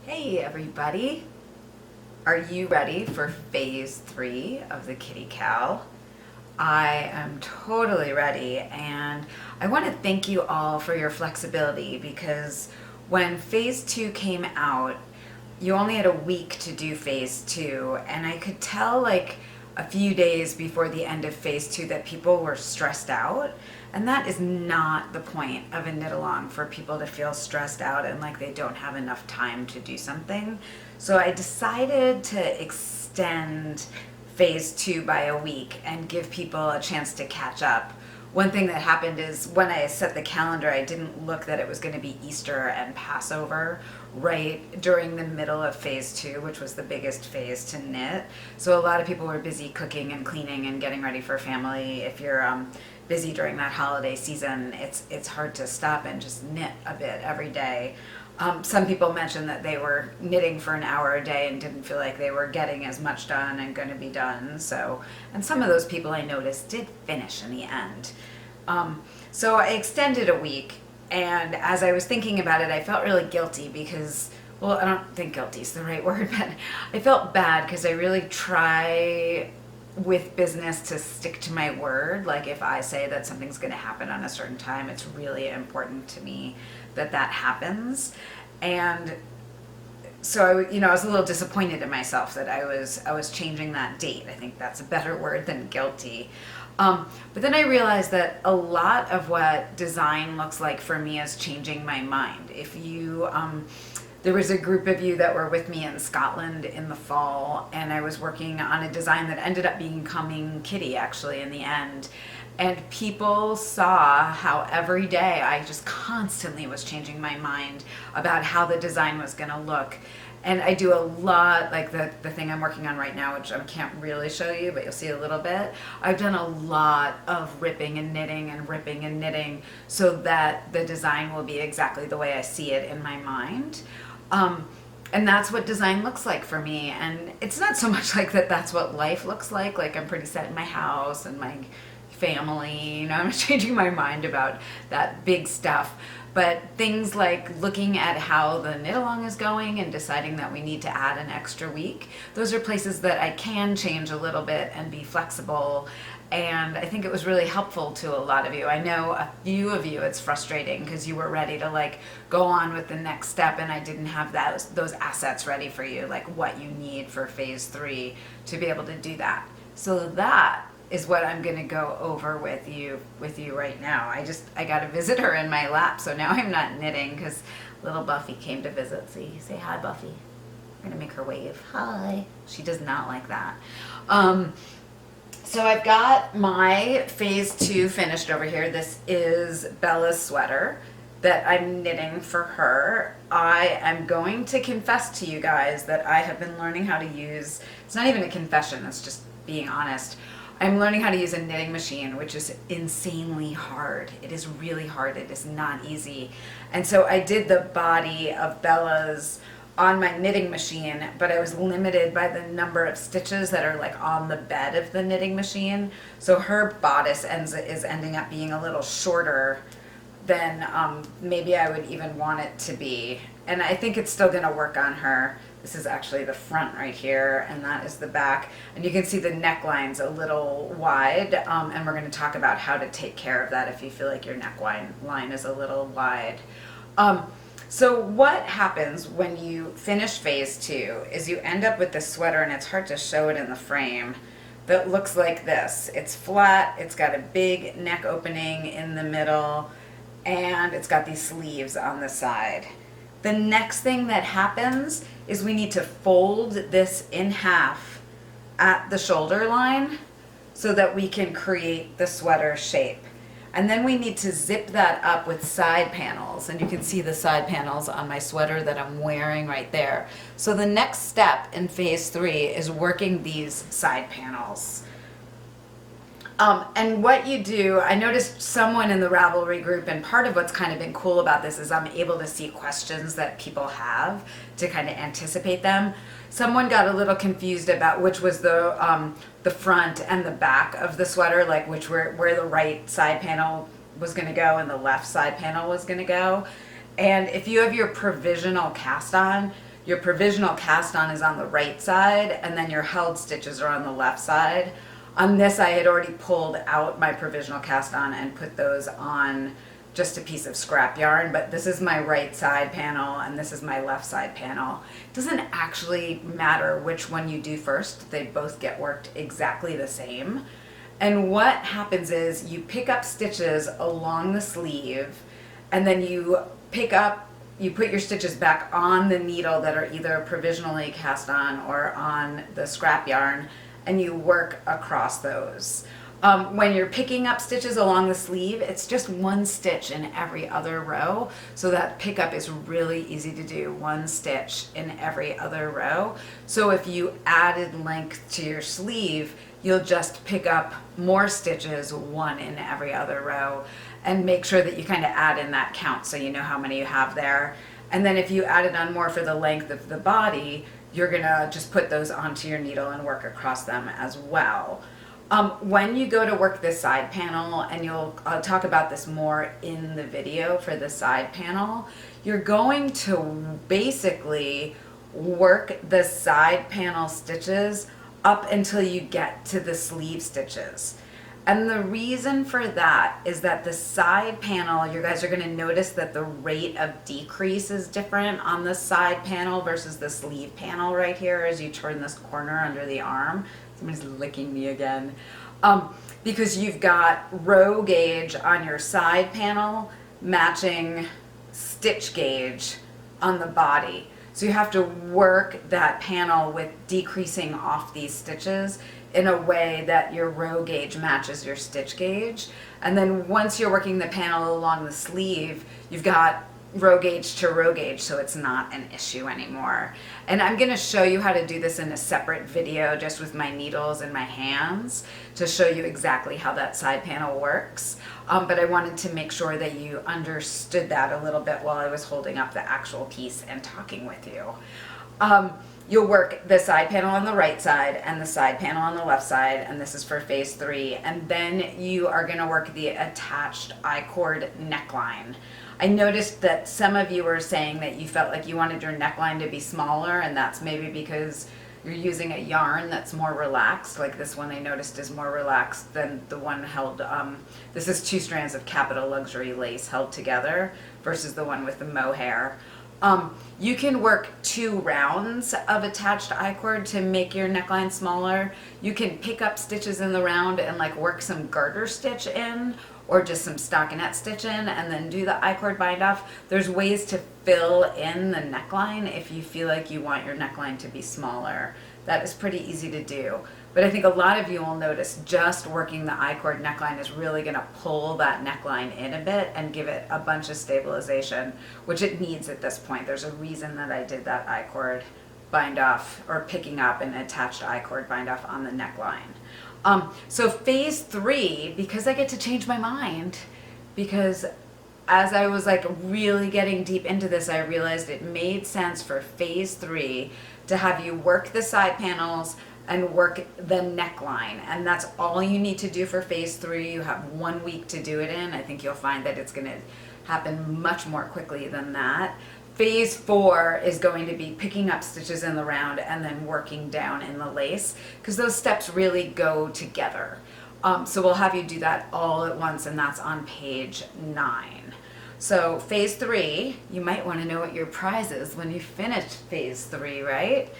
Hey everybody, are you ready for phase 3 of the Kitty Cal? I am totally ready, and I want to thank you all for your flexibility because when phase 2 came out, you only had a week to do phase 2, and I could tell like a few days before the end of phase 2 that people were stressed out. And that is not the point of a knit along, for people to feel stressed out and like they don't have enough time to do something. So I decided to extend phase 2 by a week and give people a chance to catch up. One thing that happened is when I set the calendar, I didn't look that it was going to be Easter and Passover right during the middle of phase 2, which was the biggest phase to knit. So a lot of people were busy cooking and cleaning and getting ready for family. If you're busy during that holiday season, it's hard to stop and just knit a bit every day. Some people mentioned that they were knitting for an hour a day and didn't feel like they were getting as much done and going to be done. So, and some of those people I noticed did finish in the end. So I extended a week, and as I was thinking about it, I felt really guilty because, well, I don't think guilty is the right word, but I felt bad because I really try with business to stick to my word. Like if I say that something's going to happen on a certain time, it's really important to me that that happens. And so I was a little disappointed in myself that I was changing that date. I think that's a better word than guilty. But then I realized that a lot of what design looks like for me is changing my mind. If you there was a group of you that were with me in Scotland in the fall, and I was working on a design that ended up becoming Kitty actually in the end. And people saw how every day I just constantly was changing my mind about how the design was going to look. And I do a lot, like the thing I'm working on right now, which I can't really show you, but you'll see a little bit. I've done a lot of ripping and knitting so that the design will be exactly the way I see it in my mind. And that's what design looks like for me. And it's not so much like that's what life looks like. Like I'm pretty set in my house and my family, I'm changing my mind about that big stuff. But things like looking at how the knit along is going and deciding that we need to add an extra week, those are places that I can change a little bit and be flexible. And I think it was really helpful to a lot of you. I know a few of you it's frustrating because you were ready to like go on with the next step, and I didn't have those assets ready for you, like what you need for phase 3 to be able to do that. So that is what I'm going to go over with you right now. I got a visitor in my lap, so now I'm not knitting because little Buffy came to visit. Say hi, Buffy. I'm going to make her wave. Hi. She does not like that. So I've got my phase 2 finished over here. This is Bella's sweater that I'm knitting for her. I am going to confess to you guys that I have been learning how to use, it's not even a confession, it's just being honest. I'm learning how to use a knitting machine, which is insanely hard. It is really hard. It is not easy. And so I did the body of Bella's on my knitting machine, but I was limited by the number of stitches that are like on the bed of the knitting machine. So her bodice is ending up being a little shorter than maybe I would even want it to be. And I think it's still gonna work on her. This is actually the front right here, and that is the back. And you can see the neckline's a little wide, and we're gonna talk about how to take care of that if you feel like your neckline is a little wide. So what happens when you finish phase 2 is you end up with this sweater, and it's hard to show it in the frame, that looks like this. It's flat, it's got a big neck opening in the middle, and it's got these sleeves on the side. The next thing that happens is we need to fold this in half at the shoulder line so that we can create the sweater shape. And then we need to zip that up with side panels, and you can see the side panels on my sweater that I'm wearing right there. So the next step in phase 3 is working these side panels. And what you do, I noticed someone in the Ravelry group, and part of what's kind of been cool about this is I'm able to see questions that people have to kind of anticipate them. Someone got a little confused about which was the front and the back of the sweater, like where the right side panel was going to go and the left side panel was going to go. And if you have your provisional cast on, your provisional cast on is on the right side, and then your held stitches are on the left side. On this, I had already pulled out my provisional cast on and put those on just a piece of scrap yarn, but this is my right side panel and this is my left side panel. It doesn't actually matter which one you do first. They both get worked exactly the same. And what happens is you pick up stitches along the sleeve, and then you put your stitches back on the needle that are either provisionally cast on or on the scrap yarn, and you work across those. When you're picking up stitches along the sleeve, it's just one stitch in every other row. So that pickup is really easy to do, one stitch in every other row. So if you added length to your sleeve, you'll just pick up more stitches, one in every other row, and make sure that you kind of add in that count so you know how many you have there. And then if you added on more for the length of the body, you're gonna just put those onto your needle and work across them as well. When you go to work this side panel, and I'll talk about this more in the video for the side panel, you're going to basically work the side panel stitches up until you get to the sleeve stitches. And the reason for that is that the side panel, you guys are going to notice that the rate of decrease is different on the side panel versus the sleeve panel right here as you turn this corner under the arm. Somebody's licking me again. Because you've got row gauge on your side panel matching stitch gauge on the body. So you have to work that panel with decreasing off these stitches in a way that your row gauge matches your stitch gauge. And then once you're working the panel along the sleeve, you've got row gauge to row gauge, so it's not an issue anymore. And I'm going to show you how to do this in a separate video just with my needles and my hands to show you exactly how that side panel works. But I wanted to make sure that you understood that a little bit while I was holding up the actual piece and talking with you. You'll work the side panel on the right side and the side panel on the left side, and this is for phase 3. And then you are going to work the attached I-cord neckline. I noticed that some of you were saying that you felt like you wanted your neckline to be smaller, and that's maybe because you're using a yarn that's more relaxed. Like this one I noticed is more relaxed than the one held, this is 2 strands of Capital Luxury lace held together versus the one with the mohair. You can work 2 rounds of attached I-cord to make your neckline smaller. You can pick up stitches in the round and like work some garter stitch in, or just some stockinette stitch in, and then do the I-cord bind off. There's ways to fill in the neckline if you feel like you want your neckline to be smaller. That is pretty easy to do. But I think a lot of you will notice just working the I-cord neckline is really gonna pull that neckline in a bit and give it a bunch of stabilization, which it needs at this point. There's a reason that I did that I-cord bind off, or picking up an attached I-cord bind off on the neckline. So phase 3, because I get to change my mind, because as I was like really getting deep into this, I realized it made sense for phase 3 to have you work the side panels and work the neckline. And that's all you need to do for phase 3. You have 1 week to do it in. I think you'll find that it's gonna happen much more quickly than that. Phase 4 is going to be picking up stitches in the round and then working down in the lace, because those steps really go together. So we'll have you do that all at once, and that's on page 9. So phase 3, you might want to know what your prize is when you finish phase 3, right?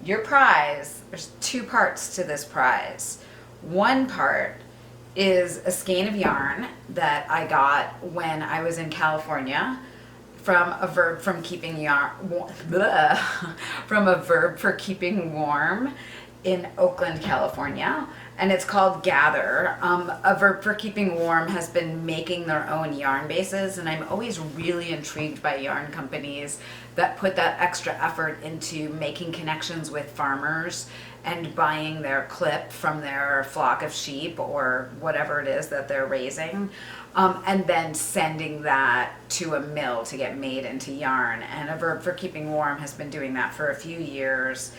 Your prize, there's 2 parts to this prize. One part is a skein of yarn that I got when I was in California, from a verb from keeping yarn, from a verb for keeping warm in Oakland, California, and it's called Gather. A verb for keeping warm has been making their own yarn bases, and I'm always really intrigued by yarn companies that put that extra effort into making connections with farmers and buying their clip from their flock of sheep or whatever it is that they're raising. And then sending that to a mill to get made into yarn. And a verb for keeping warm has been doing that for a few years.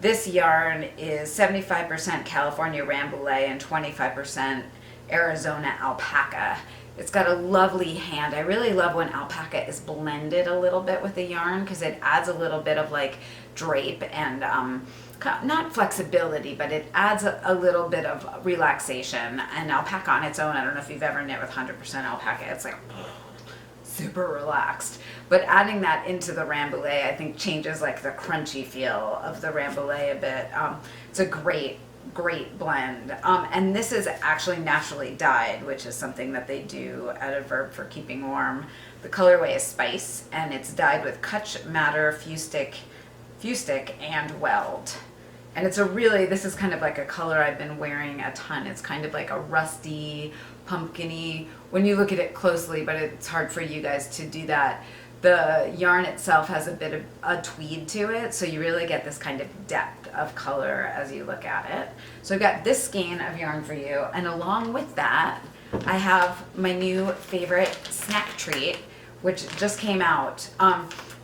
This yarn is 75% California Rambouillet and 25% Arizona alpaca. It's got a lovely hand. I really love when alpaca is blended a little bit with the yarn because it adds a little bit of like drape and not flexibility, but it adds a little bit of relaxation. And alpaca on its own, I don't know if you've ever knit with 100% alpaca, it's like super relaxed. But adding that into the rambouillet, I think changes like the crunchy feel of the rambouillet a bit. It's a great blend. And this is actually naturally dyed, which is something that they do at Adverb for keeping warm. The colorway is Spice, and it's dyed with Kutch Madder, Fustick, and Weld. And it's this is kind of like a color I've been wearing a ton. It's kind of like a rusty, pumpkin-y, when you look at it closely, but it's hard for you guys to do that. The yarn itself has a bit of a tweed to it, so you really get this kind of depth of color as you look at it. So I've got this skein of yarn for you, and along with that, I have my new favorite snack treat, which just came out.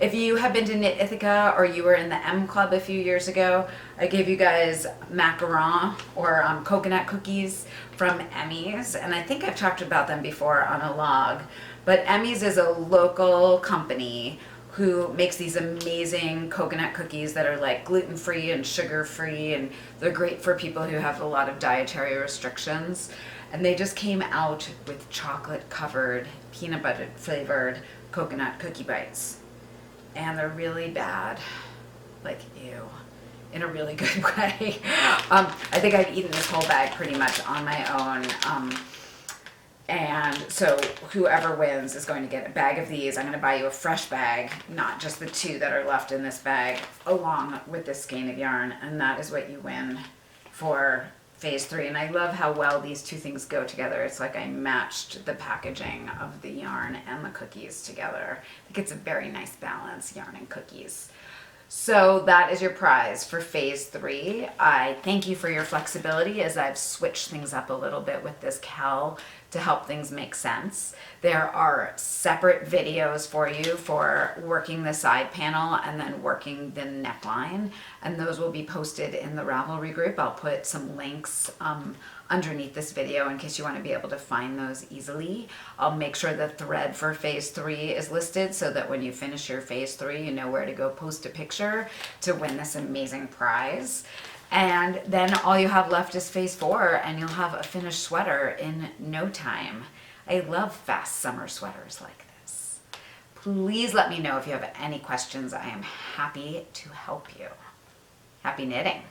If you have been to Knit Ithaca or you were in the M Club a few years ago, I gave you guys macaron or coconut cookies from Emmy's, and I think I've talked about them before on a log. But Emmy's is a local company who makes these amazing coconut cookies that are like gluten-free and sugar-free, and they're great for people who have a lot of dietary restrictions. And they just came out with chocolate-covered, peanut butter-flavored coconut cookie bites. And they're really bad. Like, ew. In a really good way. I think I've eaten this whole bag pretty much on my own. And so whoever wins is going to get a bag of these. I'm going to buy you a fresh bag, not just the 2 that are left in this bag, along with this skein of yarn. And that is what you win for phase 3. And I love how well these 2 things go together. It's like I matched the packaging of the yarn and the cookies together. I think it's a very nice balance, yarn and cookies. So that is your prize for phase 3. I thank you for your flexibility as I've switched things up a little bit with this Kal to help things make sense. There are separate videos for you for working the side panel and then working the neckline, and those will be posted in the Ravelry group. I'll put some links underneath this video in case you want to be able to find those easily. I'll make sure the thread for phase 3 is listed so that when you finish your phase 3, you know where to go post a picture to win this amazing prize. And then all you have left is phase 4, and you'll have a finished sweater in no time. I love fast summer sweaters like this. Please let me know if you have any questions. I am happy to help you. Happy knitting.